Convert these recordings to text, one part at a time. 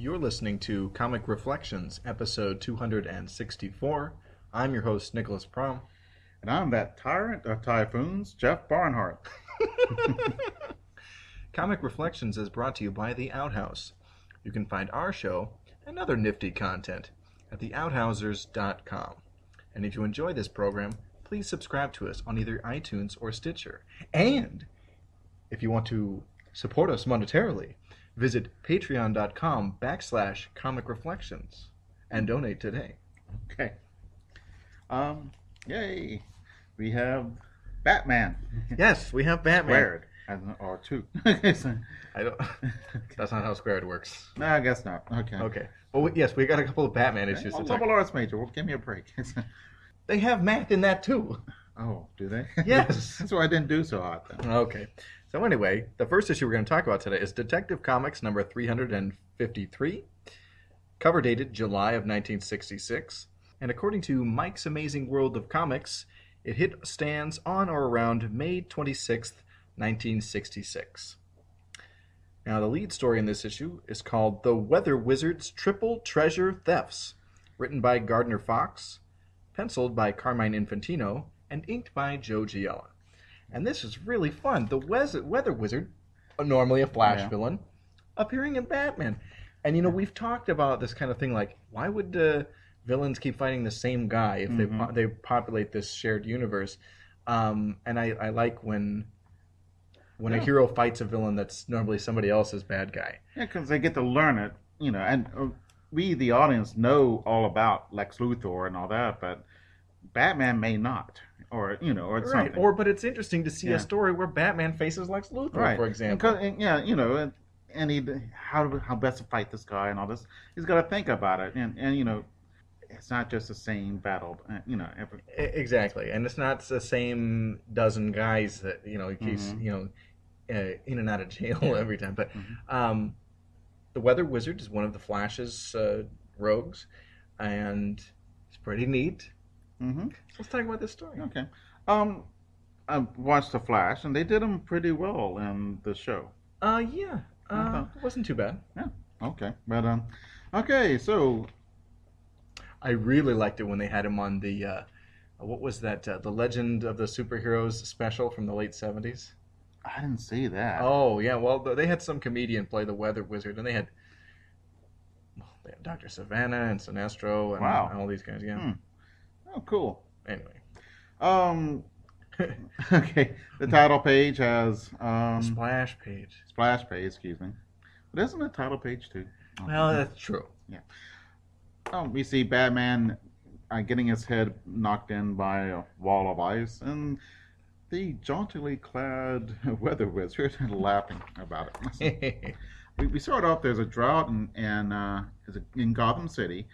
You're listening to Comic Reflections, episode 264. I'm your host, Nicholas Prom. And I'm that tyrant of typhoons, Jeff Barnhart. Comic Reflections is brought to you by The Outhouse. You can find our show and other nifty content at theouthousers.com. And if you enjoy this program, please subscribe to us on either iTunes or Stitcher. And if you want to support us monetarily, visit patreon.com/Comic Reflections and donate today. Okay. Yay. We have Batman. Yes, we have Batman. Squared. Or two. I don't. That's not how Squared works. No, I guess not. Okay. Okay. Well, yes, we got a couple of Batman issues. Well, Double Arts Major. Well, give me a break. They have math in that too. Oh, do they? Yes. That's why I didn't do so hot then. Okay. So anyway, the first issue we're going to talk about today is Detective Comics number 353, cover dated July of 1966. And according to Mike's Amazing World of Comics, it hit stands on or around May 26th, 1966. Now, the lead story in this issue is called The Weather Wizard's Triple Treasure Thefts, written by Gardner Fox, penciled by Carmine Infantino, and inked by Joe Giella. And this is really fun. The Weather Wizard, normally a Flash villain, appearing in Batman. And, you know, we've talked about this kind of thing, like, why would villains keep fighting the same guy if they populate this shared universe? And I like when a hero fights a villain that's normally somebody else's bad guy. Yeah, because they get to learn it, you know, and we, the audience, know all about Lex Luthor and all that, but Batman may not. Or, you know, or something. Right, but it's interesting to see a story where Batman faces Lex Luthor, for example. And, you know, and how best to fight this guy and all this. He's got to think about it. And you know, it's not just the same battle, you know. Exactly. And it's not the same dozen guys that, you know, in case, you know, in and out of jail every time. But the Weather Wizard is one of the Flash's rogues, and it's pretty neat. Let's talk about this story. Okay. I watched The Flash, and they did him pretty well in the show. It wasn't too bad. Yeah. Okay. But okay. So I really liked it when they had him on the what was that? The Legend of the Superheroes special from the late 70s. I didn't see that. Oh yeah. Well, they had some comedian play the Weather Wizard, and they had Dr. Savannah and Sinestro and all these guys. Yeah. Oh, cool. Anyway. Okay. The title page has splash page. Splash page, excuse me. But isn't the title page too? Well, that's true. Yeah. We see Batman getting his head knocked in by a wall of ice, and the jauntily clad Weather Wizard laughing about it. we start off. There's a drought in Gotham City,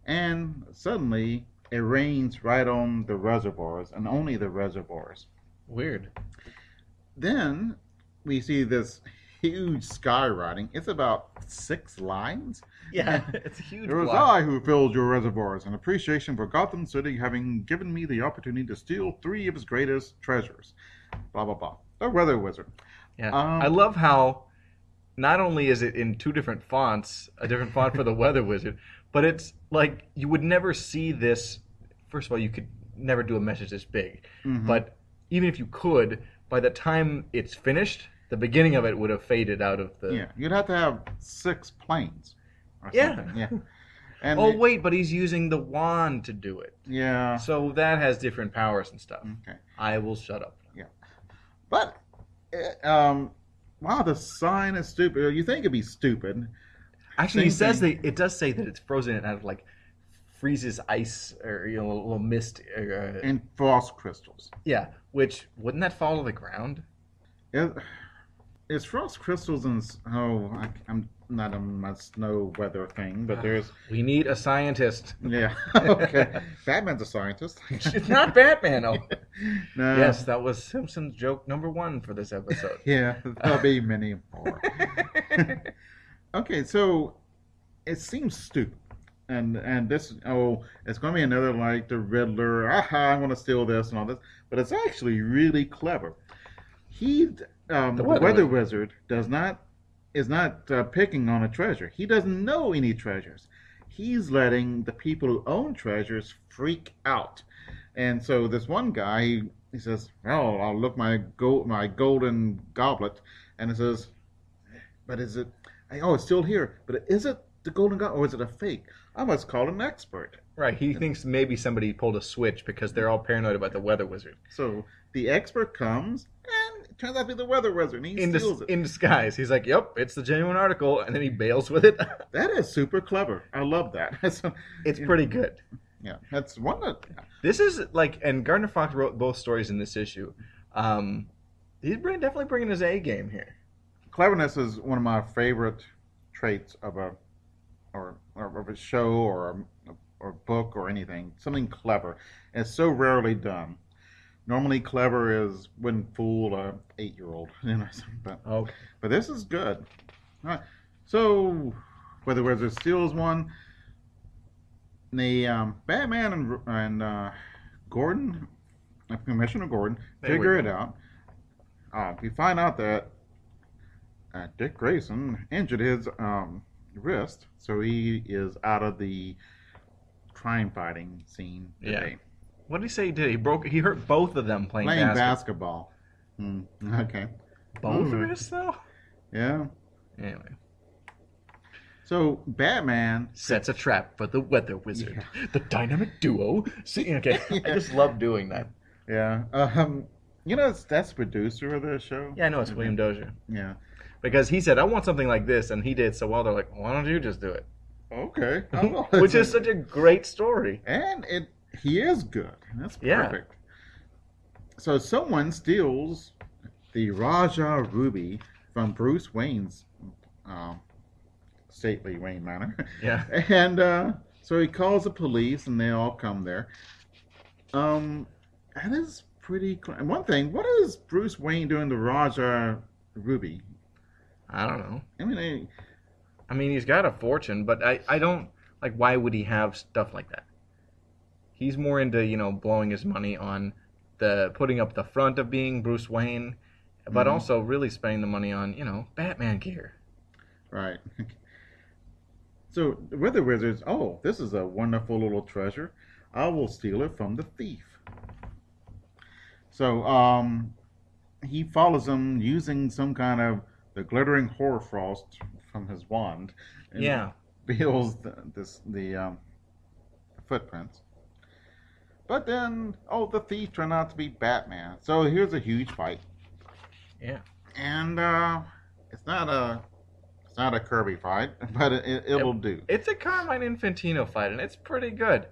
and suddenly it rains right on the reservoirs, and only the reservoirs. Weird. Then we see this huge skywriting. It's about 6 lines. Yeah, it's a huge. It was I who filled your reservoirs, in appreciation for Gotham City having given me the opportunity to steal 3 of its greatest treasures. Blah, blah, blah. The Weather Wizard. Yeah. I love how not only is it in 2 different fonts, a different font for the Weather Wizard, but it's like you would never see this. First of all, you could never do a message this big. But even if you could, by the time it's finished, the beginning of it would have faded out of the... Yeah, you'd have to have 6 planes or something. Yeah. And wait, but he's using the wand to do it. Yeah. So that has different powers and stuff. Okay. I will shut up. Yeah. But, wow, the sign is stupid. You think it'd be stupid. Actually, it does say that it's frozen out of, like, freezes ice or, you know, a little mist. And frost crystals. Yeah, which, wouldn't that fall to the ground? It's frost crystals and... I'm not a snow weather thing, but there's... We need a scientist. Yeah, okay. Batman's a scientist. It's not Batman, no. No. Yes, that was Simpsons joke number 1 for this episode. Yeah, there'll be many more. Okay, so it seems stupid. And this, it's going to be another like the Riddler, I'm going to steal this and all this. But it's actually really clever. The Weather Wizard does not is not picking on a treasure. He doesn't know any treasures. He's letting the people who own treasures freak out. And so this one guy, he says, "Well, I'll look my golden goblet," and it says, "But is it? Oh, it's still here. But is it the golden goblet, or is it a fake? I must call an expert." Right. He thinks maybe somebody pulled a switch because they're all paranoid about the weather wizard. So the expert comes, and it turns out to be the weather wizard, and he steals it. In disguise. He's like, "Yep, it's the genuine article," and then he bails with it. That is super clever. I love that. So, It's pretty good. yeah, that's one that. This is like, and Gardner Fox wrote both stories in this issue. He's definitely bringing his A game here. Cleverness is one of my favorite traits of a show or a book or anything. Something clever. And it's so rarely done. Normally, clever is wouldn't fool a 8-year-old, Okay. but this is good. All right. So, Weather Wizard steals one. The Batman and Gordon, Commissioner Gordon, figure it out. We find out that Dick Grayson injured his wrist, so he is out of the crime fighting scene today. Yeah. What did he say he did? He hurt both of them playing basketball. Okay. Both wrists, though? Yeah. Anyway. So, Batman sets a trap for the weather wizard. Yeah. The dynamic duo. See, okay. Yeah. I just love doing that. Yeah. That's the producer of the show. Yeah, I know. It's William Dozier. Yeah. Because he said, "I want something like this," and he did so well. They're like, "Why don't you just do it?" Okay. Which is such a great story. And he is good. That's perfect. Yeah. So someone steals the Raja Ruby from Bruce Wayne's stately Wayne Manor. Yeah. And so he calls the police, and they all come there. That is pretty. One thing, what is Bruce Wayne doing to Raja Ruby? I don't know. I mean, he's got a fortune, but I don't like. Why would he have stuff like that? He's more into blowing his money on putting up the front of being Bruce Wayne, but also really spending the money on Batman gear. Right. So the Weather Wizards. Oh, this is a wonderful little treasure. I will steal it from the thief. So he follows him using some kind of the glittering hoarfrost from his wand. And feels the footprints. But then, the thief turned out to be Batman. So here's a huge fight. Yeah. And it's not a Kirby fight, but it'll do. It's a Carmine Infantino fight, and it's pretty good.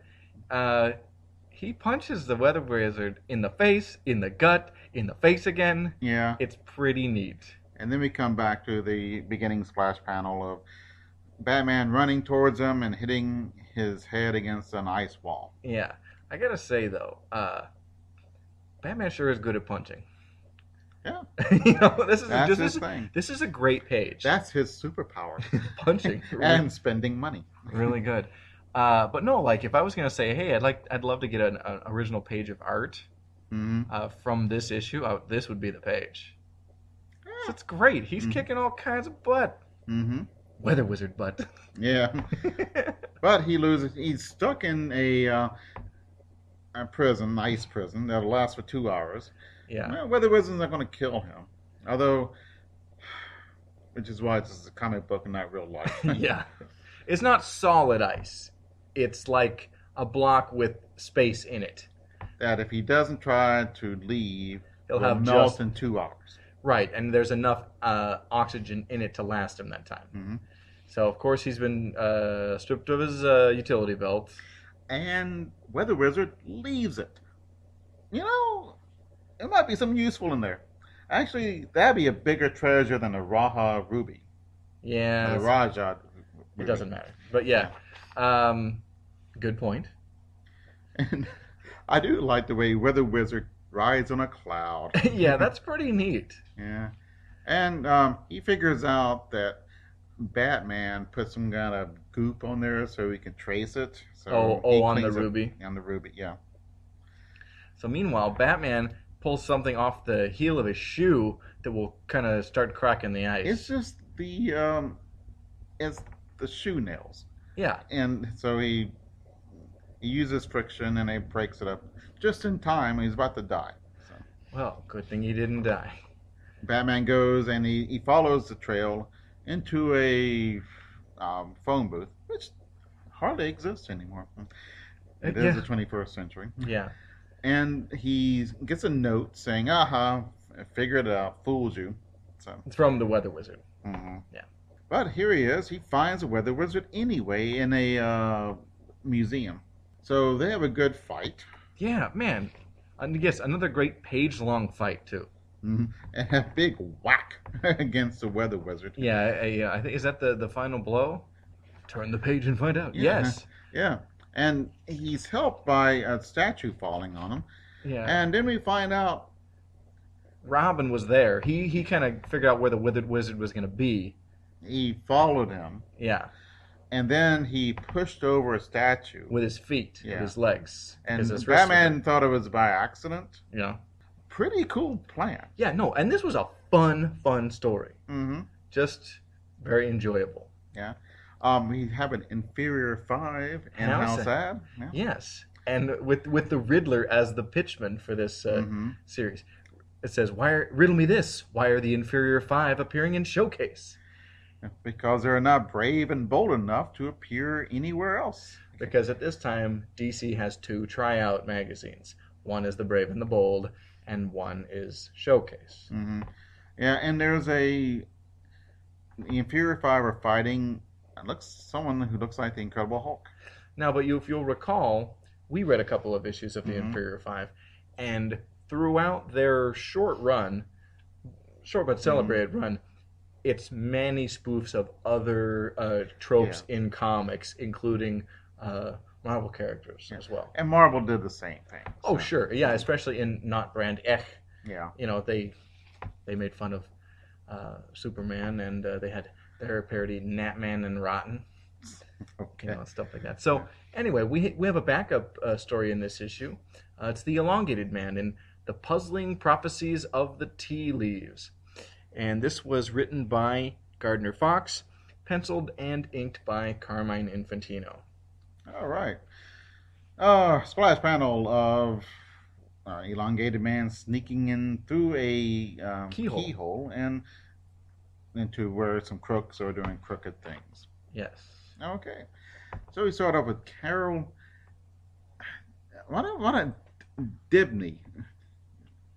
He punches the Weather Wizard in the face, in the gut, in the face again. Yeah. It's pretty neat. And then we come back to the beginning splash panel of Batman running towards him and hitting his head against an ice wall. Yeah. I gotta say, though, Batman sure is good at punching. Yeah. That's his thing. This is a great page. That's his superpower. Punching. And spending money. Really good. But no, like, if I was gonna say, hey, I'd love to get an original page of art from this issue, this would be the page. So it's great. He's kicking all kinds of butt. Weather Wizard butt. Yeah. But he loses. He's stuck in a prison, ice prison, that'll last for 2 hours. Yeah. Well, Weather Wizard's not going to kill him. Although, which is why it's a comic book and not real life. Yeah. It's not solid ice. It's like a block with space in it. That if he doesn't try to leave, he'll have melt in 2 hours. Right, and there's enough oxygen in it to last him that time. So, of course, he's been stripped of his utility belt. And Weather Wizard leaves it. It might be something useful in there. Actually, that'd be a bigger treasure than a Raja Ruby. Yeah. The Raja Ruby. It doesn't matter. But yeah. Good point. And I do like the way Weather Wizard rides on a cloud. Yeah, that's pretty neat. Yeah. And he figures out that Batman put some kind of goop on there so he can trace it. So on the Ruby. On the Ruby, yeah. So meanwhile, Batman pulls something off the heel of his shoe that will kind of start cracking the ice. It's just the it's the shoe nails, Yeah. and so he uses friction and he breaks it up just in time. He's about to die. So Well, good thing he didn't die. Batman goes and he follows the trail into a phone booth, which hardly exists anymore. It is Yeah. the 21st century. Yeah. And he gets a note saying, "Aha, I figured it out, fooled you." So, It's from the Weather Wizard. Yeah. But here he is. He finds a weather wizard anyway in a museum. So they have a good fight. Yeah, man. And yes, another great page-long fight too. And a big whack against the weather wizard. Yeah, I think is that the final blow? Turn the page and find out. Yeah. Yes. Yeah. And he's helped by a statue falling on him. Yeah. And then we find out. Robin was there. He kind of figured out where the Withered Wizard was going to be. He followed him. Yeah. And then he pushed over a statue. With his feet, Yeah. with his legs. And 'cause his wrists were Batman thought it was by accident. there. You know? Pretty cool plan. Yeah, no, and this was a fun story. Mm-hmm. Just very enjoyable. Yeah. We have an inferior 5 in House House Ad. Yeah. Yes. And with the Riddler as the pitchman for this series. It says, riddle me this. Why are the inferior 5 appearing in Showcase? Because they're not brave and bold enough to appear anywhere else. Because at this time, DC has 2 tryout magazines. One is The Brave and the Bold, and one is Showcase. Mm-hmm. Yeah, and there's the inferior 5 are fighting someone who looks like the Incredible Hulk. Now, but if you'll recall, we read a couple of issues of the Mhm. Inferior 5, and throughout their short but celebrated run, it's many spoofs of other tropes in comics, including Marvel characters as well. And Marvel did the same thing. Oh, sure. Yeah, especially in Not Brand Ech. Yeah. You know, they made fun of Superman, and they had their parody Natman and Rotten. Okay. You know, stuff like that. So anyway, we have a backup story in this issue. It's the Elongated Man in The Puzzling Prophecies of the Tea Leaves. And this was written by Gardner Fox, penciled and inked by Carmine Infantino. All right. Splash panel of Elongated Man sneaking in through a keyhole and into where some crooks are doing crooked things. Yes. Okay. So we start off with Carol. What a Dibney.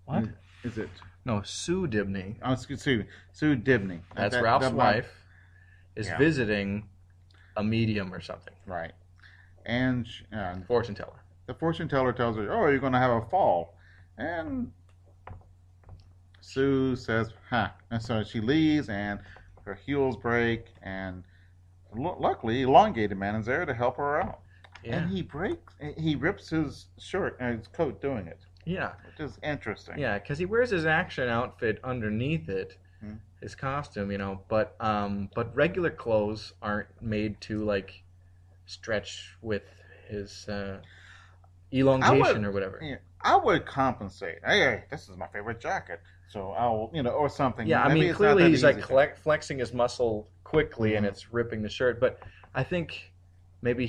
What? Is it? No, Sue Dibney. Oh, Sue Dibney. That's That- Ralph's that- wife. Is Yeah. visiting a medium or something. Right. And Fortune teller. the fortune teller tells her, "Oh, you're going to have a fall," and Sue says, "Huh." And so she leaves, and her heels break, and luckily, Elongated Man is there to help her out. Yeah. And he rips his shirt and his coat doing it, Yeah. which is interesting. Yeah, because he wears his action outfit underneath it, his costume, you know. But regular clothes aren't made to like stretch with his elongation or whatever. Yeah, I would compensate. Hey, this is my favorite jacket, so I'll, or something. Yeah, I Maybe mean, it's not clearly that he's like easy. flexing his muscle quickly, and Mhm. it's ripping the shirt. But I think maybe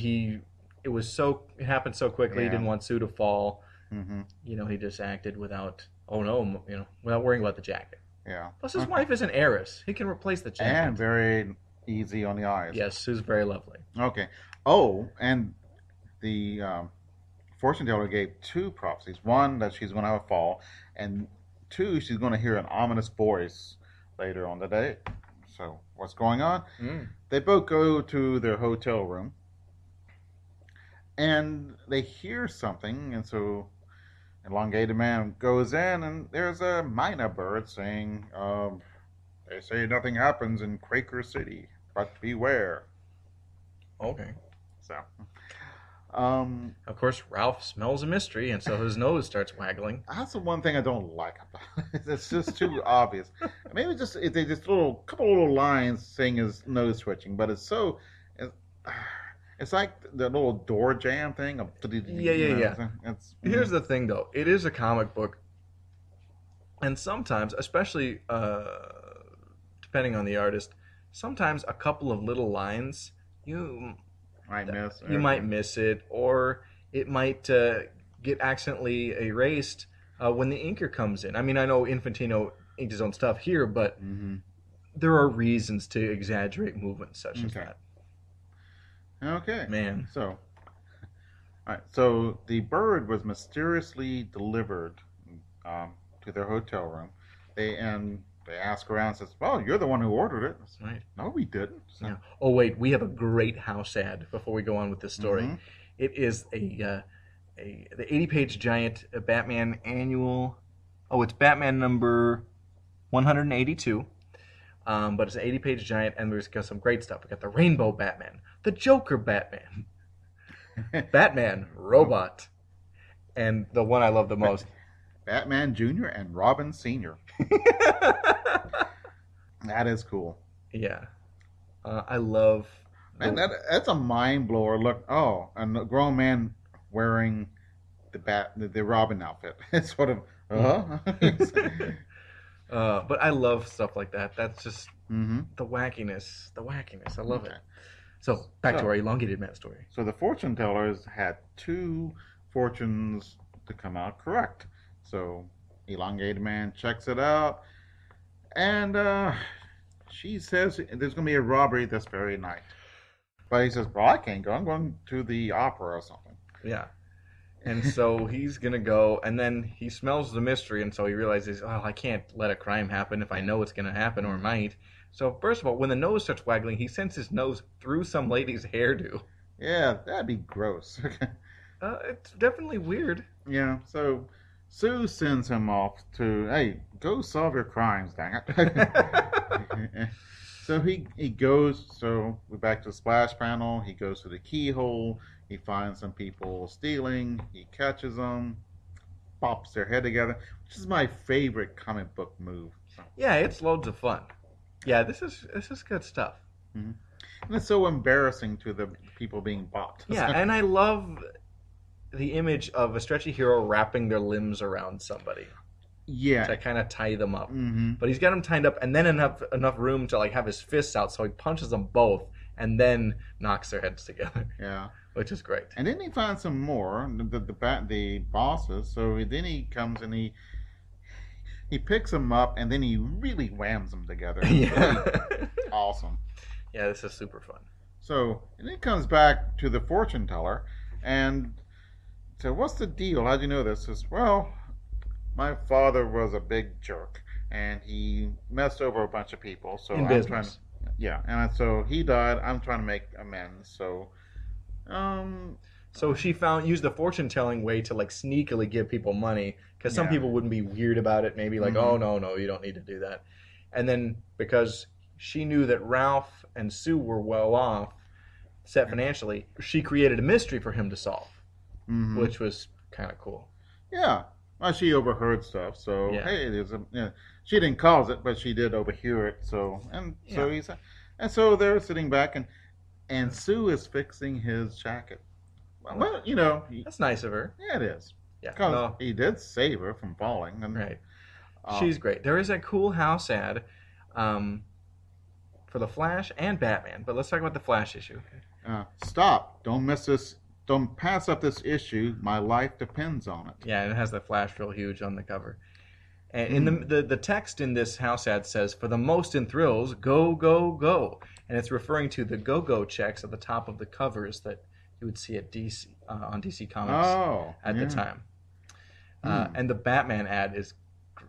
it happened so quickly, he Yeah. didn't want Sue to fall. Mhm. You know, he just acted without without worrying about the jacket. Yeah. Plus, his Okay. wife is an heiress. He can replace the jacket. And very easy on the eyes. Yes, Sue's very lovely. Okay. Oh, and the fortune teller gave 2 prophecies. One, that she's going to have a fall, and 2, she's going to hear an ominous voice later on the day. So, what's going on? They both go to their hotel room, and they hear something, and so Elongated Man goes in, and there's a minor bird saying, "They say nothing happens in Quaker City, but beware." Okay. So, Of course, Ralph smells a mystery, and so his nose starts waggling. that's the one thing I don't like about it. It's just too obvious. Maybe just if they just couple little lines saying his nose twitching, but it's like the little door jam thing. Yeah. It's, Here's the thing, though. It is a comic book, and sometimes, especially depending on the artist, sometimes a couple of little lines you might miss it, or it might get accidentally erased when the inker comes in. I mean, I know Infantino inked his own stuff here, but there are reasons to exaggerate movements such as that. Okay. Man. So, all right. So the bird was mysteriously delivered to their hotel room. They ask around and says, "Well, you're the one who ordered it." Right. No, we didn't. So, Yeah. Oh, wait. We have a great house ad before we go on with this story. It is the 80-page giant Batman annual. Oh, it's Batman number 182. But it's an 80-page giant, and we've got some great stuff. We got the Rainbow Batman, the Joker Batman, Batman Robot, and the one I love the most, Batman Jr. and Robin Sr. That is cool. Yeah. I love... Man, that's a mind blower. Look, and a grown man wearing the Robin outfit. It's sort of, but I love stuff like that. That's just the wackiness. The wackiness. I love it. So, back to our elongated man story. So the fortune tellers had 2 fortunes to come out correct. So elongated man checks it out, and she says there's going to be a robbery this very night. But he says, "Well, I can't go. I'm going to the opera or something." Yeah. And so he's going to go, and then he smells the mystery, and so he realizes, oh, I can't let a crime happen if I know it's going to happen or might. So first of all, when the nose starts waggling, he sends his nose through some lady's hairdo. Yeah, that'd be gross. It's definitely weird. Yeah, so Sue sends him off to, hey, go solve your crimes, dang it. So he goes, so we're back to the splash panel. He goes to the keyhole. He finds some people stealing. He catches them, pops their head together, which is my favorite comic book move. So. Yeah, it's loads of fun. Yeah, this is good stuff. And it's so embarrassing to the people being bought. Yeah, and I love the image of a stretchy hero wrapping their limbs around somebody. Yeah. To kind of tie them up. But he's got them tied up and then enough room to like have his fists out, so he punches them both and then knocks their heads together. Yeah. Which is great. And then he finds some more, the bosses, so then he comes and he picks them up and then he really whams them together. Yeah. Awesome. Yeah, this is super fun. So, and then he comes back to the fortune teller and so what's the deal? How'd you know this? He says, well, my father was a big jerk, and he messed over a bunch of people. So in I'm business. And so he died. I'm trying to make amends. So, so she used the fortune telling way to like sneakily give people money because some people wouldn't be weird about it. Maybe like, oh no, you don't need to do that. And then because she knew that Ralph and Sue were well off, set financially, she created a mystery for him to solve, which was kind of cool. Yeah. Well, she overheard stuff, so hey, she didn't cause it, but she did overhear it. So so they're sitting back, and Sue is fixing his jacket. Well, that's nice of her. Yeah, it is. Yeah, because he did save her from falling. And, right. She's great. There is a cool house ad for the Flash and Batman, but let's talk about the Flash issue. Stop! Don't miss this. Don't pass up this issue. My life depends on it. Yeah, and it has the Flash real huge on the cover. And in the text in this house ad says, "For the most in thrills, go, go, go." And it's referring to the go-go checks at the top of the covers that you would see at DC on DC Comics at the time. And the Batman ad is...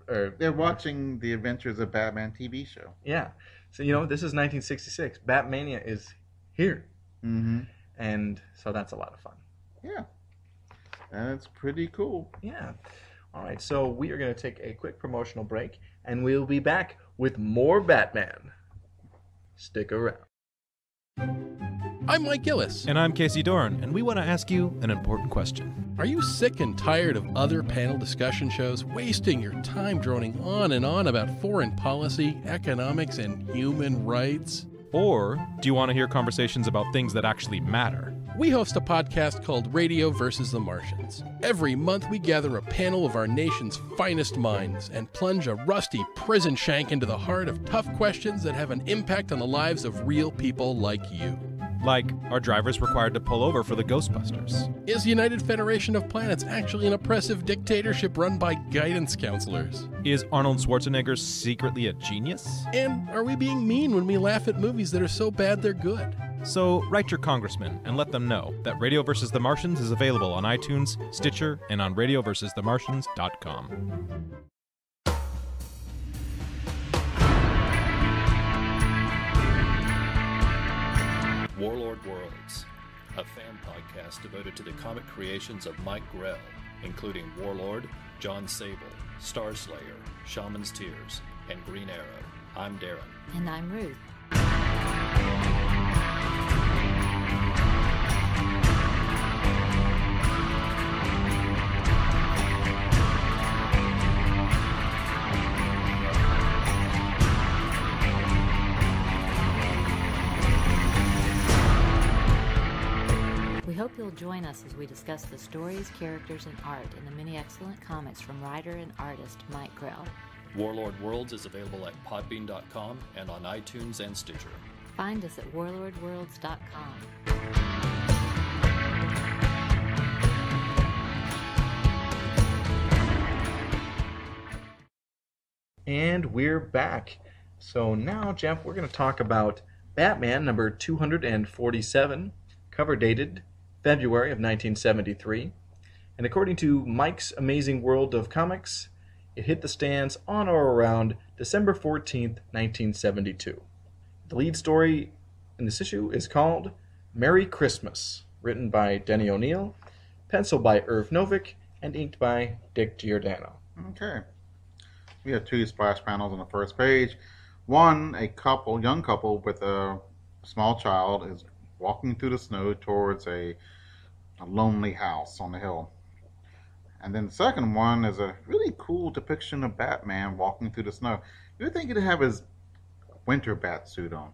They're watching the Adventures of Batman TV show. Yeah. So, this is 1966. Batmania is here. And so that's a lot of fun. Yeah. That's pretty cool. Yeah. All right. So we are going to take a quick promotional break, and we'll be back with more Batman. Stick around. I'm Mike Gillis. And I'm Casey Dorn, and we want to ask you an important question. Are you sick and tired of other panel discussion shows wasting your time droning on and on about foreign policy, economics, and human rights? Or do you want to hear conversations about things that actually matter? We host a podcast called Radio versus the Martians. Every month, we gather a panel of our nation's finest minds and plunge a rusty prison shank into the heart of tough questions that have an impact on the lives of real people like you. Like, are drivers required to pull over for the Ghostbusters? Is the United Federation of Planets actually an oppressive dictatorship run by guidance counselors? Is Arnold Schwarzenegger secretly a genius? And are we being mean when we laugh at movies that are so bad they're good? So write your congressman and let them know that Radio vs. the Martians is available on iTunes, Stitcher, and on radioversusthemartians.com. Warlord Worlds, a fan podcast devoted to the comic creations of Mike Grell, including Warlord, John Sable, Starslayer, Shaman's Tears, and Green Arrow. I'm Darren. And I'm Ruth. We hope you'll join us as we discuss the stories, characters, and art in the many excellent comics from writer and artist Mike Grell. Warlord Worlds is available at podbean.com and on iTunes and Stitcher. Find us at warlordworlds.com. And we're back. So now, Jeff, we're going to talk about Batman number 247, cover dated February of 1973. And according to Mike's Amazing World of Comics, it hit the stands on or around December 14th, 1972. The lead story in this issue is called Merry Christmas, written by Denny O'Neil, penciled by Irv Novick, and inked by Dick Giordano. Okay. We have two splash panels on the first page. One, young couple with a small child is walking through the snow towards a lonely house on the hill. And then the second one is a really cool depiction of Batman walking through the snow. You would think he'd have his winter bat suit on.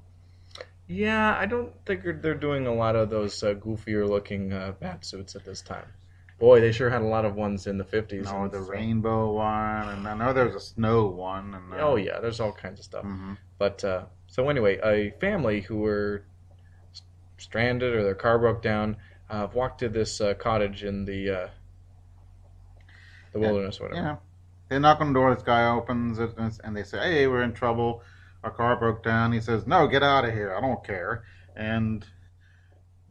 Yeah, I don't think they're doing a lot of those goofier looking bat suits at this time. Boy, they sure had a lot of ones in the 50s. No, the rainbow one, and I know there's a snow one. And, oh, yeah, there's all kinds of stuff. Mm-hmm. But, so anyway, a family who were stranded or their car broke down walked to this cottage in the wilderness, or whatever. Yeah. They knock on the door, this guy opens it, and they say, hey, we're in trouble. Our car broke down. He says, no, get out of here. I don't care. And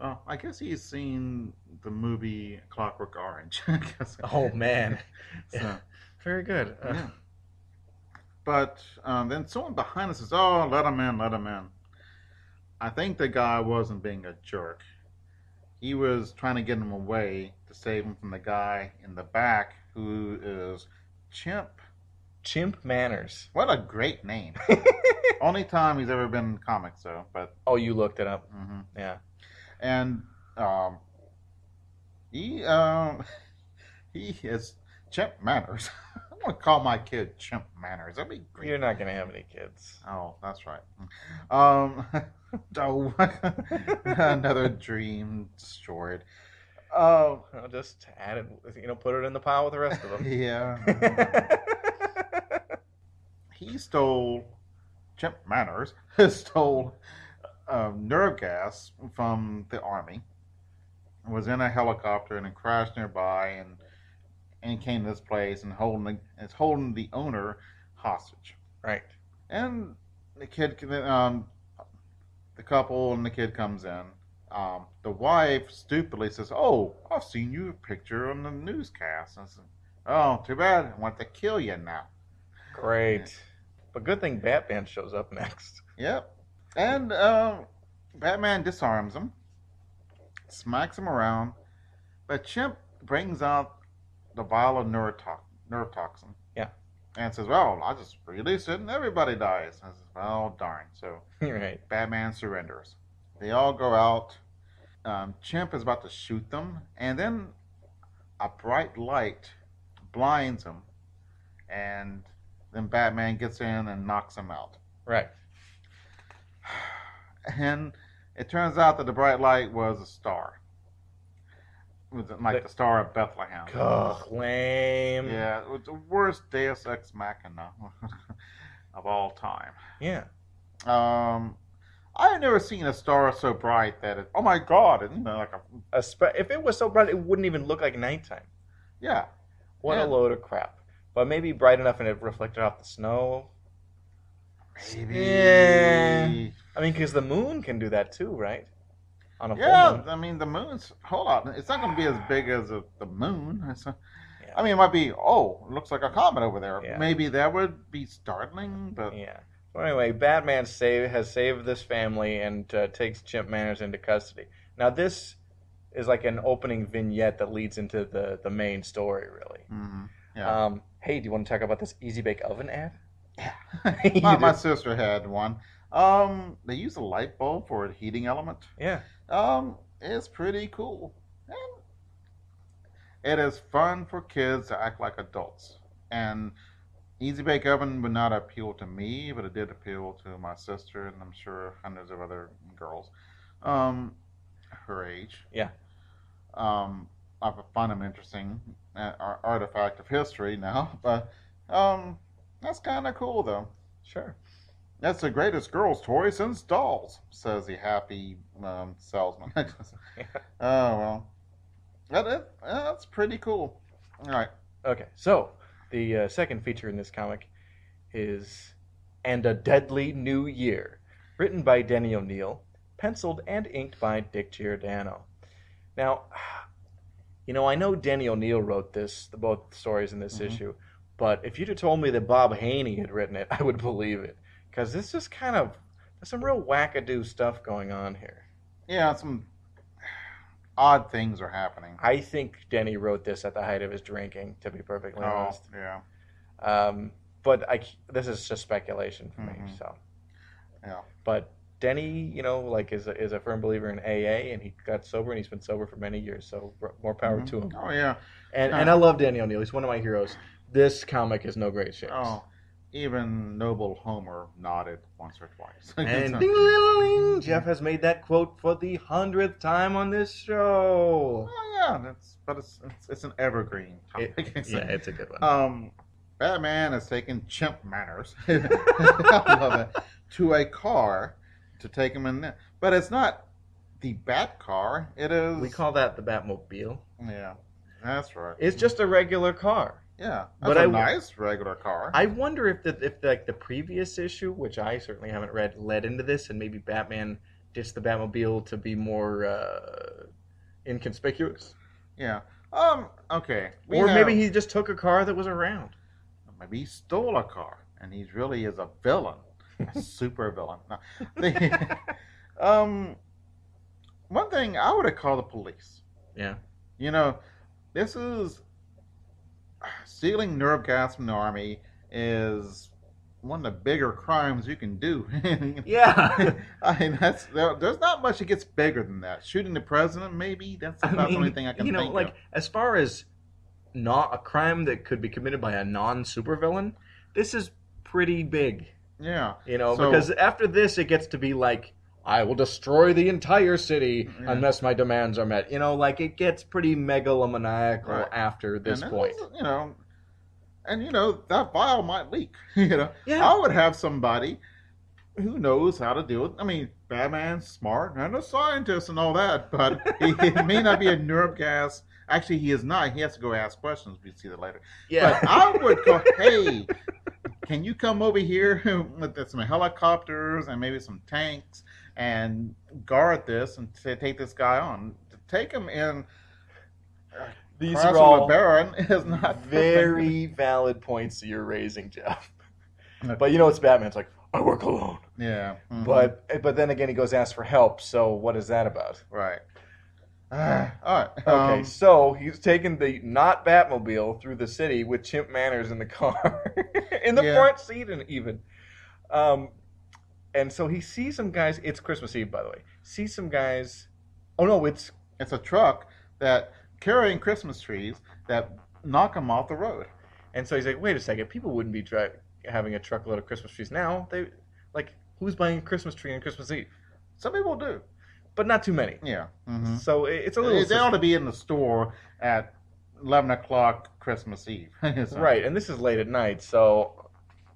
I guess he's seen the movie Clockwork Orange. I guess. Oh, man. So, yeah. Very good. Yeah. But then someone behind us says, oh, let him in, let him in. I think the guy wasn't being a jerk. He was trying to get him away to save him from the guy in the back who is Chimp. Chimp Manners. What a great name. Only time he's ever been in comics, though. But oh, you looked it up. Mm-hmm. Yeah. And he is Chimp Manners. I want to call my kid Chimp Manners. That'd be great. You're not going to have any kids. Oh, that's right. Another dream destroyed. I'll just add it, put it in the pile with the rest of them. Yeah. He stole, Chimp Manners, stole nerve gas from the army, was in a helicopter and crashed nearby and came to this place and is holding the owner hostage. Right. And the kid, the couple and the kid comes in. The wife stupidly says, oh, I've seen your picture on the newscast. And I said, oh, too bad. I want to kill you now. Great. But good thing Batman shows up next. Yep. And Batman disarms him, smacks him around, but Chimp brings out the vial of nerve toxin. Yeah. And says, well, I'll just release it and everybody dies. And I says, well, darn. So Right. Batman surrenders. They all go out. Chimp is about to shoot them, and then a bright light blinds him, and then Batman gets in and knocks him out. Right. And it turns out that the bright light was a star. was like the Star of Bethlehem. Ugh, lame. Yeah, it was the worst Deus Ex Machina of all time. Yeah. I've never seen a star so bright that it. Oh my God! It, like If it was so bright, it wouldn't even look like nighttime. yeah. What Yeah. a load of crap. But maybe bright enough and it reflected off the snow. Maybe. Yeah. I mean, because the moon can do that too, right? On a full Yeah, moon. I mean the moon's. Hold on, it's not going to be as big as the moon. Yeah. I mean, it might be. Oh, it looks like a comet over there. Yeah. Maybe that would be startling, but Yeah. So anyway, Batman has saved this family and takes Chimp Manners into custody. Now this is like an opening vignette that leads into the main story, really. mhm, yeah. Hey, do you want to talk about this Easy Bake Oven ad? You my do? sister had one. They use a light bulb for a heating element. Yeah. It's pretty cool. And it is fun for kids to act like adults. And Easy Bake Oven would not appeal to me, but it did appeal to my sister, and I'm sure hundreds of other girls her age. Yeah. I find them interesting artifact of history now, but that's kind of cool though. Sure. That's the greatest girl's toy since dolls, says the happy salesman. Oh, well. That's pretty cool. All right. Okay, so the second feature in this comic is And a Deadly New Year, written by Denny O'Neil, penciled and inked by Dick Giordano. Now, I know Denny O'Neil wrote both stories in this issue, but if you'd have told me that Bob Haney had written it, I would believe it. Because this is there's some real wackadoo stuff going on here. Yeah, some odd things are happening. I think Denny wrote this at the height of his drinking, to be perfectly honest. Yeah. But this is just speculation for me. So, Yeah. but Denny, is a firm believer in AA, and he got sober, and he's been sober for many years. So more power to him. Oh, yeah. And I love Denny O'Neil. He's one of my heroes. This comic is no great shakes. Oh, even noble Homer nodded once or twice. And ding-a-ling-a-ling, Jeff has made that quote for the 100th time on this show. Oh, yeah, it's an evergreen topic. It's a good one. Batman has taken Chimp Manners I love it, to a car to take him in there. But it's not the Bat car. It is. We call that the Batmobile. Yeah, that's right. It's just a regular car. Yeah, But that's a nice regular car. I wonder if the previous issue, which I certainly haven't read, led into this, and maybe Batman ditched the Batmobile to be more inconspicuous. Yeah. Okay. Or maybe he just took a car that was around. Maybe he stole a car, and he really is a villain, a super villain. No. One thing I would have called the police. Yeah. This is stealing nerve gas from the army is one of the bigger crimes you can do. Yeah. I mean, there's not much that gets bigger than that. Shooting the president, maybe that's about the only thing I can think of. As far as not a crime that could be committed by a non-supervillain, this is pretty big. Yeah. Because after this, it gets to be like, I will destroy the entire city unless my demands are met. It gets pretty megalomaniacal after this point. That vial might leak. Yeah. I would have somebody who knows how to do it. I mean, Batman's smart and a scientist and all that, but he may not be a nerve gas. Actually, he is not. He has to go ask questions. We see that later. Yeah. But I would go, hey, can you come over here with some helicopters and maybe some tanks and guard this and take this guy on? To take him in. These are all Baron is not very valid points that you're raising, Jeff. But it's Batman. It's like, I work alone. Yeah. Mm-hmm. But then again, he goes ask for help. So what is that about? Right. All right. Okay, so he's taken the not Batmobile through the city with Chimp Manners in the car, in the front seat, and even. And so he sees some guys. It's Christmas Eve, by the way. Sees some guys. Oh no, it's a truck that carrying Christmas trees that knock him off the road. And so he's like, wait a second, people wouldn't be having a truckload of Christmas trees now. Who's buying a Christmas tree on Christmas Eve? Some people do. but not too many. Yeah. Mm-hmm. So it's a little... They ought to be in the store at 11 o'clock Christmas Eve. So. Right, and this is late at night, so...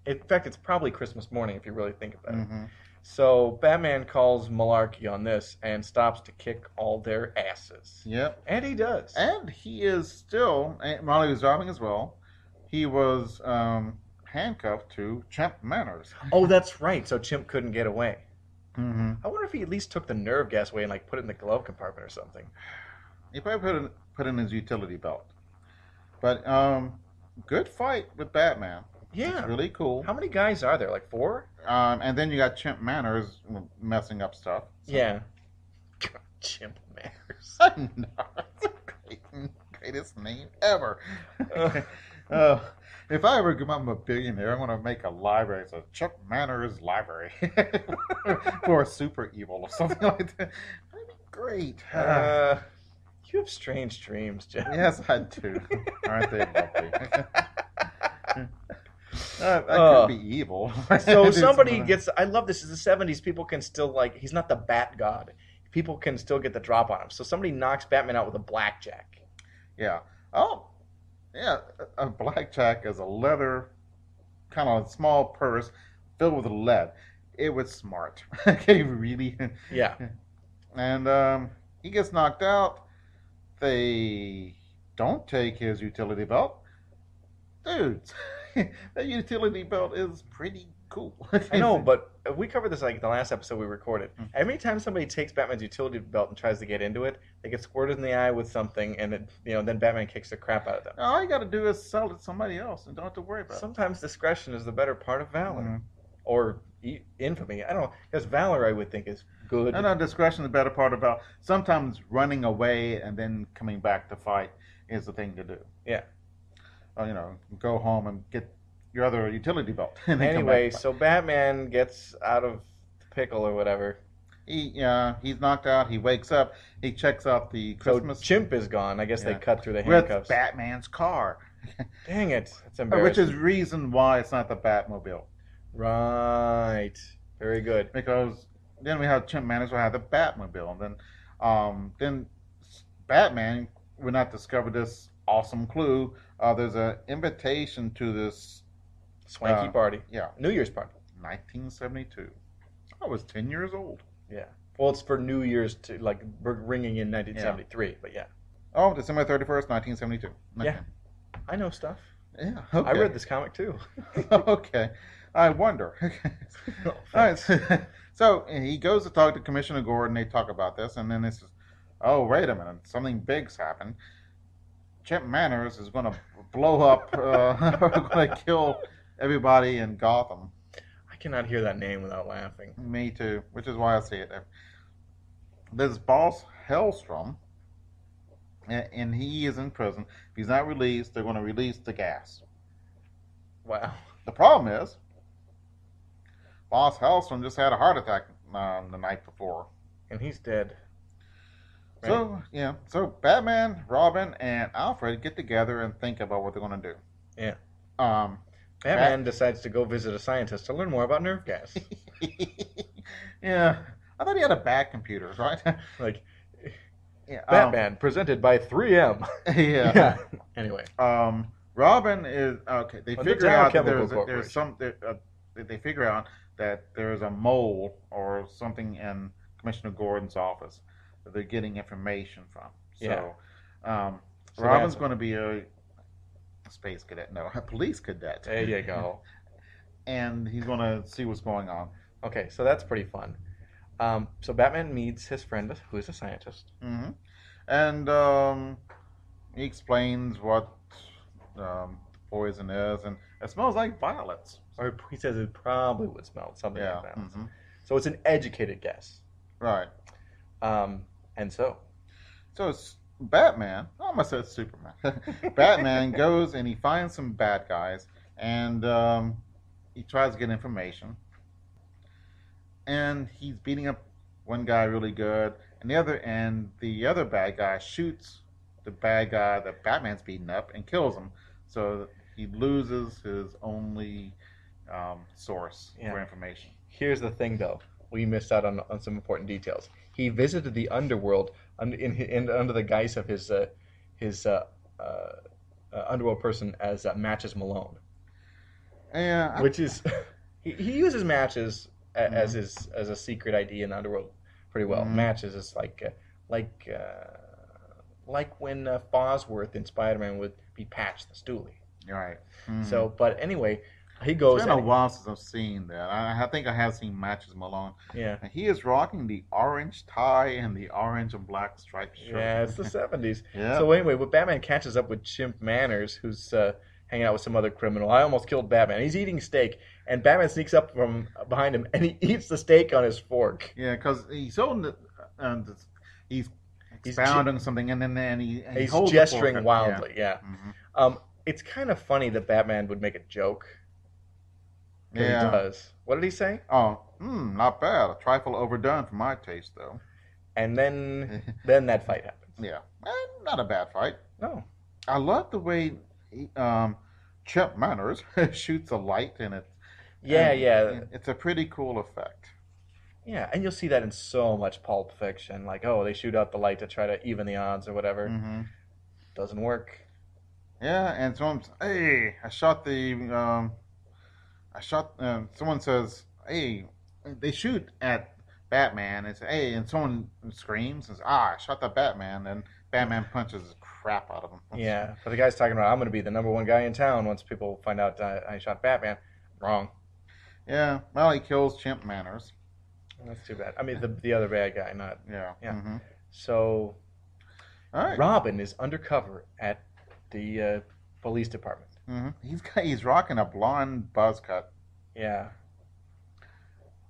In fact, it's probably Christmas morning if you really think about it. Mm-hmm. So Batman calls malarkey on this and stops to kick all their asses. Yep. And he does. And he is still, while he was driving as well, he was handcuffed to Chimp Manners. Oh, that's right. So Chimp couldn't get away. Mm-hmm. I wonder if he at least took the nerve gas away and like put it in the glove compartment or something. He probably put in his utility belt. But good fight with Batman. Yeah. It's really cool. How many guys are there? Like 4? And then you got Chimp Manners messing up stuff. So. Yeah. Chimp Manners. I know. It's the greatest name ever. If I ever become a billionaire, I'm going to make a library. It's a Chimp Manners library for a super evil or something like that. That'd be great. You have strange dreams, Jeff. Yes, I do. Aren't they lovely? I could be evil. So somebody gets... I love this. Is the 70s. People can still, like... He's not the Bat God. People can still get the drop on him. So somebody knocks Batman out with a blackjack. Yeah. Oh, yeah. A blackjack is a leather, kind of small purse filled with lead. It was smart. Okay, really? Yeah. And he gets knocked out. They don't take his utility belt. Dudes, that utility belt is pretty cool. I know, but we covered this like the last episode we recorded. Every time somebody takes Batman's utility belt and tries to get into it, they get squirted in the eye with something, and it, then Batman kicks the crap out of them. All you got to do is sell it to somebody else, and don't have to worry about it. Sometimes discretion is the better part of valor, or infamy. I don't know, because valor I would think is good. No, discretion is the better part of valor. Sometimes running away and then coming back to fight is the thing to do. Yeah. Go home and get your other utility belt. Anyway, so Batman gets out of the pickle or whatever. He's knocked out. He wakes up. He checks out the Christmas. So Chimp is gone. I guess they cut through the handcuffs. With Batman's car. Dang it. That's embarrassing. Which is reason why it's not the Batmobile. Right. Very good. Because then we have Chimp Manners will have the Batmobile. And then Batman will not discover this awesome clue. There's an invitation to this swanky party. Yeah. New Year's party. 1972. I was 10 years old. Yeah. Well, it's for New Year's to like ringing in 1973, but yeah. Oh, December 31st, 1972. Okay. Yeah. I know stuff. Yeah. Okay. I read this comic too. Okay. I wonder. All right. So he goes to talk to Commissioner Gordon. They talk about this, and then it's just, oh, wait a minute. Something big's happened. Chimp Manners is going to blow up, going to kill everybody in Gotham. I cannot hear that name without laughing. Me too, which is why I say it. There's boss Hellstrom, and he is in prison. If he's not released, they're going to release the gas. Wow. The problem is, boss Hellstrom just had a heart attack the night before. And he's dead. Right. So Batman, Robin, and Alfred get together and think about what they're going to do. Yeah. Batman decides to go visit a scientist to learn more about nerve gas. Yeah. I thought he had a bat computer, right? Like, yeah, Batman, presented by 3M. Yeah. Anyway. Robin is, okay, they figure out that they figure out that there's a mole or something in Commissioner Gordon's office that they're getting information from. So, Robin's going to be a space cadet. No, a police cadet. There you go. And he's going to see what's going on. Okay, so that's pretty fun. So Batman meets his friend, who is a scientist. Mm-hmm. And he explains what poison is, and it smells like violets. Or he says it probably would smell something like that. Mm-hmm. So it's an educated guess. Right. And so it's Batman. I almost said Superman. Batman goes and he finds some bad guys, and he tries to get information. And he's beating up one guy really good, and the other bad guy shoots the bad guy that Batman's beating up and kills him. So he loses his only source for information. Here's the thing, though. We missed out on some important details. he visited the underworld under the guise of his underworld person as Matches Malone, Yeah. which is he uses matches as a secret ID in the underworld pretty well. Matches is like when Fosworth in Spider-Man would be Patch the Stoolie. Right. So, but anyway, he goes. It's been a while since I've seen that. I think I have seen Matches Malone. Yeah. And he is rocking the orange tie and the orange and black striped shirt. Yeah, it's the 70s. Yeah. So anyway, when Batman catches up with Chimp Manners, who's hanging out with some other criminal, I almost killed Batman. He's eating steak, and Batman sneaks up from behind him, and he eats the steak on his fork. Yeah, because he's holding the, he's expounding something, and then he He's holds gesturing the fork. wildly, yeah. Mhm. It's kind of funny that Batman would make a joke. He Yeah. does. What did he say? Oh, not bad. A trifle overdone for my taste, though. And then that fight happens. Yeah, not a bad fight. No. I love the way Chimp Manners shoots a light in it. Yeah, And yeah. It's a pretty cool effect. Yeah, and you'll see that in so much Pulp Fiction. Like, oh, they shoot out the light to try to even the odds or whatever. Mm-hmm. Doesn't work. Yeah, and someone's, hey, I shot the, someone says, hey, they shoot at Batman, and say, hey, and someone screams, and says, I shot the Batman, and Batman punches the crap out of him. Yeah, but the guy's talking about, I'm going to be the #1 guy in town once people find out I shot Batman. Wrong. Yeah, well, he kills Chimp Manners. That's too bad. I mean, the other bad guy, not... Yeah. Yeah. Mm-hmm. So, All right. Robin is undercover at the police department. Mm-hmm. He's rocking a blonde buzz cut. Yeah.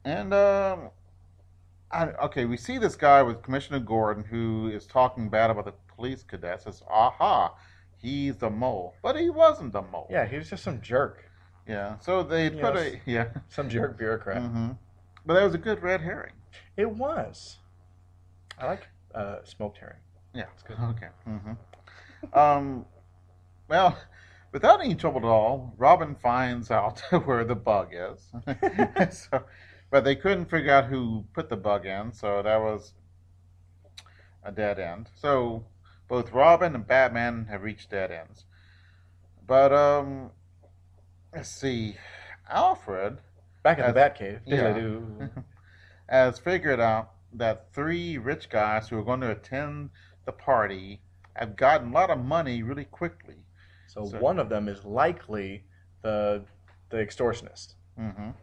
And, okay, we see this guy with Commissioner Gordon who is talking bad about the police cadets. Says, aha, he's the mole. But he wasn't the mole. Yeah, he was just some jerk. Yeah, so they put Yes. Some jerk bureaucrat. Mm-hmm. But that was a good red herring. It was. I like smoked herring. Yeah. It's good. Okay. Mm-hmm. Well, without any trouble at all, Robin finds out where the bug is. But they couldn't figure out who put the bug in, so that was a dead end. So both Robin and Batman have reached dead ends. But let's see, Alfred Back in the Batcave. Yeah. Diddly-doo. has figured out that 3 rich guys who are going to attend the party have gotten a lot of money really quickly. So one of them is likely the extortionist. Mm-hmm. And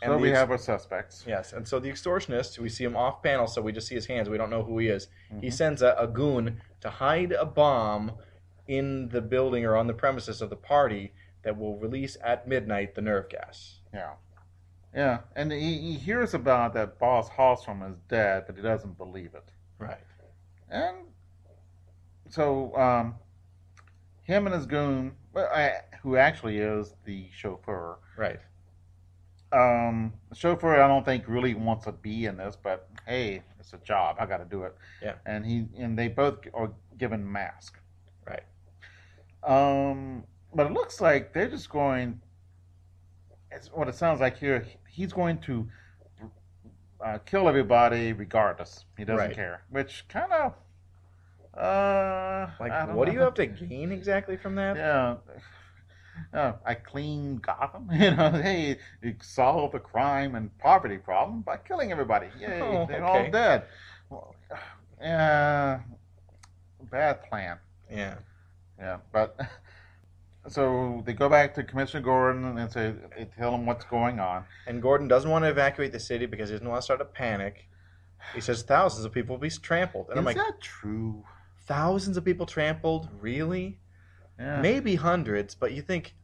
So the we have our suspects. Yes, and so the extortionist, we see him off panel, so we just see his hands. We don't know who he is. Mm-hmm. He sends a goon to hide a bomb in the building or on the premises of the party that will release at midnight the nerve gas. Yeah. Yeah, and he hears about that Boss Hallstrom is dead, but he doesn't believe it. Right. And so him and his goon, who actually is the chauffeur. Right. The chauffeur, I don't think really wants to be in this, but hey, it's a job. I got to do it. Yeah. And they both are given masks. Right. But it looks like they're just going. It's what it sounds like here. He's going to kill everybody regardless. He doesn't Right. care, which kind of. What do you have to gain exactly from that? Yeah. I clean Gotham. Hey, you solve the crime and poverty problem by killing everybody. Yay, Oh, they're okay. all dead. Well, bad plan. Yeah. Yeah, but so they go back to Commissioner Gordon and they tell him what's going on. And Gordon doesn't want to evacuate the city because he doesn't want to start a panic. He says thousands of people will be trampled. And I'm Is like, that true? thousands of people trampled? Really? Yeah. Maybe hundreds, but you think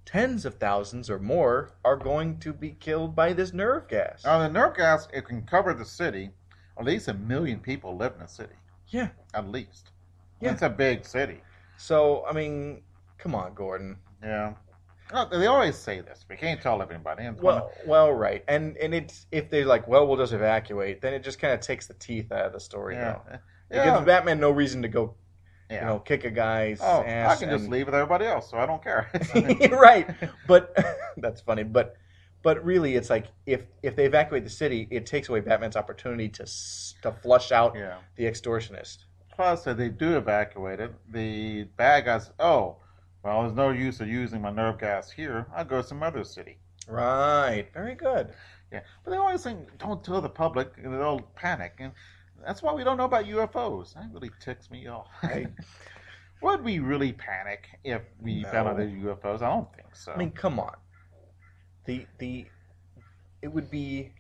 tens of thousands or more are going to be killed by this nerve gas. Now the nerve gas, it can cover the city. At least 1 million people live in the city. Yeah. At least. Yeah. It's a big city. So, I mean, come on, Gordon. Yeah. Well, they always say this. We can't tell everybody. And Well, right. And it's if they're like, well, we'll just evacuate, then it just kind of takes the teeth out of the story. yeah. Though. It Yeah. gives Batman no reason to go, Yeah. kick a guy's Oh, ass. I can just leave with everybody else, so I don't care. Right. But that's funny. But But really, it's like if they evacuate the city, it takes away Batman's opportunity to flush out Yeah. the extortionist. Plus, if they do evacuate it, the bad guys, oh, well, there's no use of using my nerve gas here. I'll go to some other city. Right. Very good. Yeah. But they always think, don't tell the public, and they'll panic. And that's why we don't know about UFOs. That really ticks me off. Right. Would we really panic if we found out No. they're UFOs? I don't think so. I mean, come on. It would be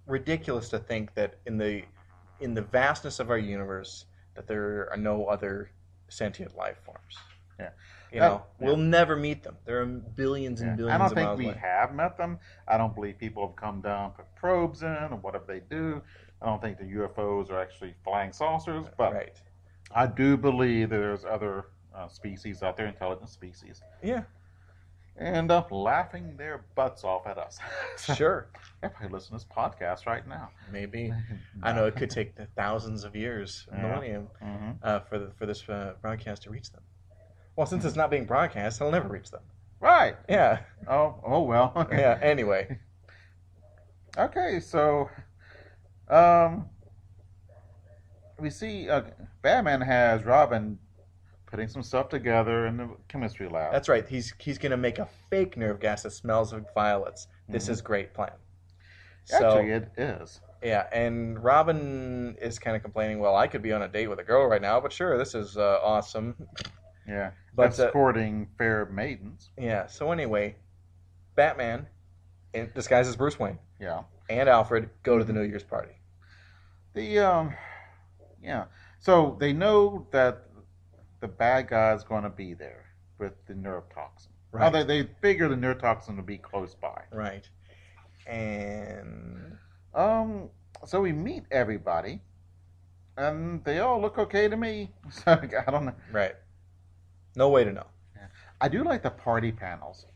ridiculous to think that in the vastness of our universe that there are no other sentient life forms. Yeah. You know, Yeah. we'll never meet them. There are billions and Yeah. billions I don't of think miles we away. have met them. I don't believe people have come down, put probes in, or whatever they do. I don't think the UFOs are actually flying saucers, but Right. I do believe that there's other species out there, intelligent species, Yeah. and laughing their butts off at us. Sure. They probably listen to this podcast right now. Maybe. I know it could take the thousands of years, a Yeah. millennium, Hmm. for this broadcast to reach them. Well, since it's not being broadcast, it'll never reach them. Right. Yeah. Oh well. Yeah. Anyway. Okay, so we see Batman has Robin putting some stuff together in the chemistry lab. That's right. He's going to make a fake nerve gas that smells like violets. This Mhm. is great plan. Actually, it is. Yeah, and Robin is kind of complaining, well, I could be on a date with a girl right now, but sure, this is awesome. Yeah. But, escorting fair maidens. Yeah, so anyway, Batman, in disguised as Bruce Wayne, Yeah. and Alfred go to the New Year's party. Yeah. So they know that the bad guy's going to be there with the nerve toxin. Right. Well, they figure the nerve toxin will be close by. Right. And So we meet everybody, and they all look okay to me. So I don't know. right. No way to know. I do like the party panels.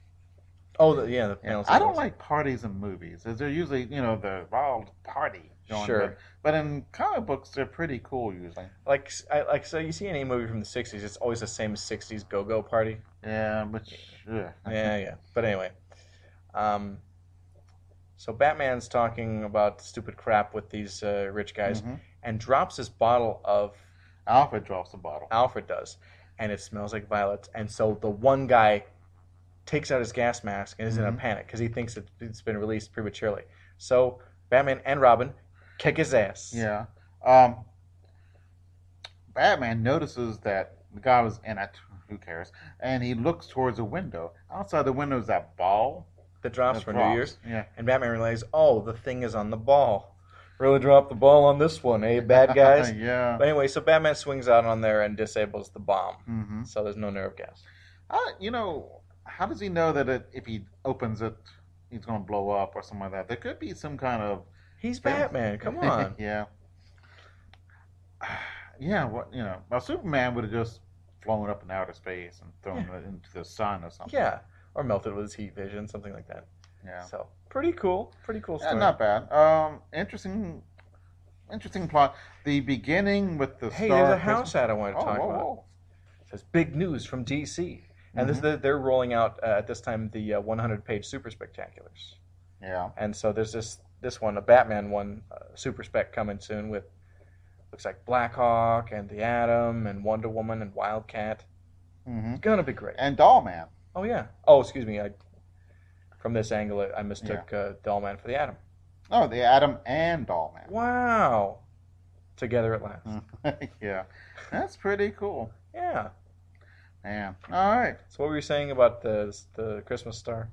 Oh, the Yeah. panels. I don't like parties in movies, as they're usually, the wild party going. Sure. But in comic books, they're pretty cool usually. So you see any movie from the 60s, it's always the same 60s go-go party. Yeah, which Yeah. But anyway, so Batman's talking about stupid crap with these rich guys, Mhm. and drops his bottle of Alfred drops the bottle. Alfred does, and it smells like violets. And so the one guy takes out his gas mask and is in a Mhm. panic because he thinks it's been released prematurely. So Batman and Robin kick his ass. Yeah. Batman notices that the guy was in it. Who cares? And he looks towards a window. Outside the window is that ball. That drops that for drops. New Year's. Yeah. And Batman realizes, oh, the thing is on the ball. Really dropped the ball on this one, eh, bad guys? Yeah. But anyway, so Batman swings out on there and disables the bomb. Mm-hmm. So there's no nerve gas. How does he know that if he opens it, he's going to blow up or something like that? There could be some kind of. He's Batman. Come on. Yeah. Yeah. Well, Superman would have just flown up in outer space and thrown it into the sun or something. Yeah. Or melted with his heat vision, something like that. Yeah. So pretty cool. Pretty cool Yeah, story. not bad. Interesting plot. The beginning with the Hey, star. there's a house ad I want to talk about. Whoa. It says big news from DC. And they're rolling out at this time the 100-page Super Spectaculars. Yeah. And so there's this one, a Batman one, Super Spec coming soon with, looks like Blackhawk and the Atom and Wonder Woman and Wildcat. Mm-hmm. Gonna be great. And Dollman. Oh yeah. Oh, excuse me. From this angle, I mistook Dollman for the Atom. Oh, the Atom and Dollman. Wow. Together at last. Yeah. That's pretty cool. Yeah. Yeah. All right. So what were you saying about the Christmas star?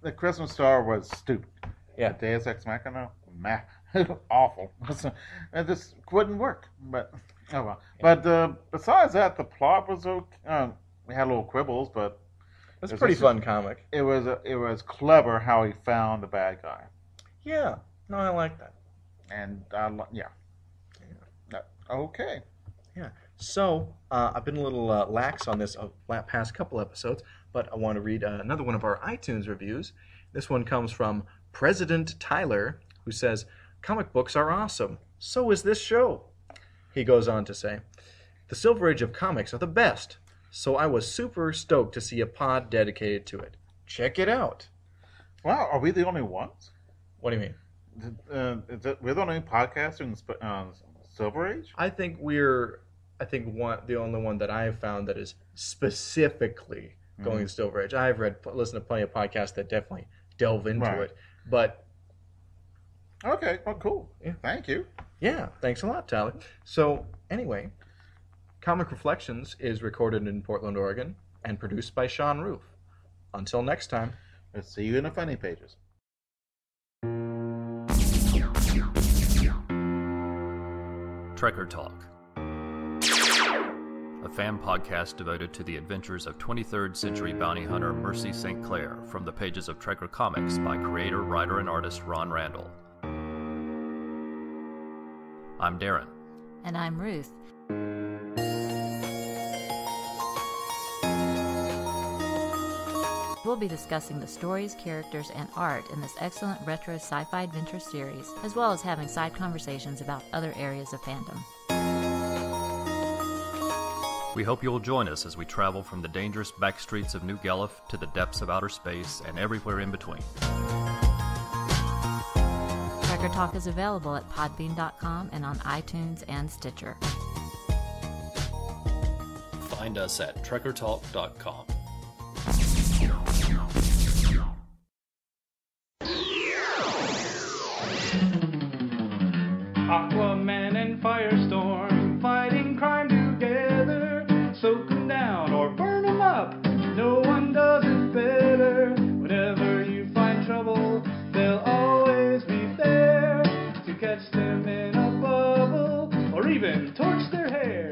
The Christmas star was stupid. Yeah. The Deus Ex Machina, awful. It just wouldn't work. But oh well. Yeah. But besides that, the plot was okay. We had little quibbles, but It's a pretty fun comic. it was clever how he found the bad guy. Yeah. No, I like that. And okay. Yeah. So I've been a little lax on this past couple episodes, but I want to read another one of our iTunes reviews. This one comes from President Tyler, who says, "Comic books are awesome. So is this show." He goes on to say, "The Silver Age of comics are the best, so I was super stoked to see a pod dedicated to it. Check it out." Wow, are we the only ones? What do you mean? We're the only podcast in Silver Age? I think the only one that I have found that is specifically going to Silver Age. I've listened to plenty of podcasts that definitely delve into it, but okay, well, cool. Yeah. Thank you. Yeah, thanks a lot, Tyler. So anyway, Comic Reflections is recorded in Portland, Oregon, and produced by Sean Roof. Until next time, Let's see you in the funny pages. Trekker Talk, a fan podcast devoted to the adventures of 23rd century bounty hunter Mercy St. Clair from the pages of Trekker Comics by creator, writer, and artist Ron Randall. I'm Darren. And I'm Ruth. We'll be discussing the stories, characters, and art in this excellent retro sci-fi adventure series, as well as having side conversations about other areas of fandom. We hope you'll join us as we travel from the dangerous back streets of New Galuf to the depths of outer space and everywhere in between. Trekker Talk is available at podbean.com and on iTunes and Stitcher. Find us at trekkertalk.com. Aquaman and Firestorm fighting crime together. Soak 'em down or burn 'em up. No one does it better. Whenever you find trouble, they'll always be there to catch them in a bubble or even torch their hair.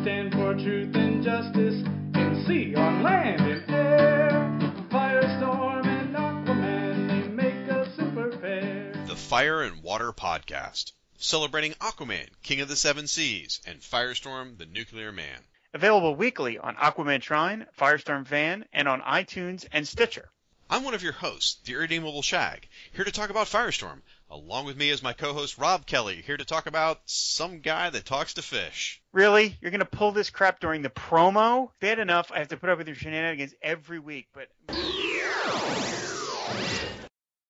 Stand for truth and justice in sea, on land, and air. Firestorm and Aquaman, they make a super pair. The Fire and Water Podcast, celebrating Aquaman, King of the Seven Seas, and Firestorm, the Nuclear Man. Available weekly on Aquaman Shrine, Firestorm Fan, and on iTunes and Stitcher. I'm one of your hosts, the Irredeemable Shag, here to talk about Firestorm. Along with me is my co-host Rob Kelly, here to talk about some guy that talks to fish. Really? You're going to pull this crap during the promo? Bad enough I have to put up with your shenanigans every week, but...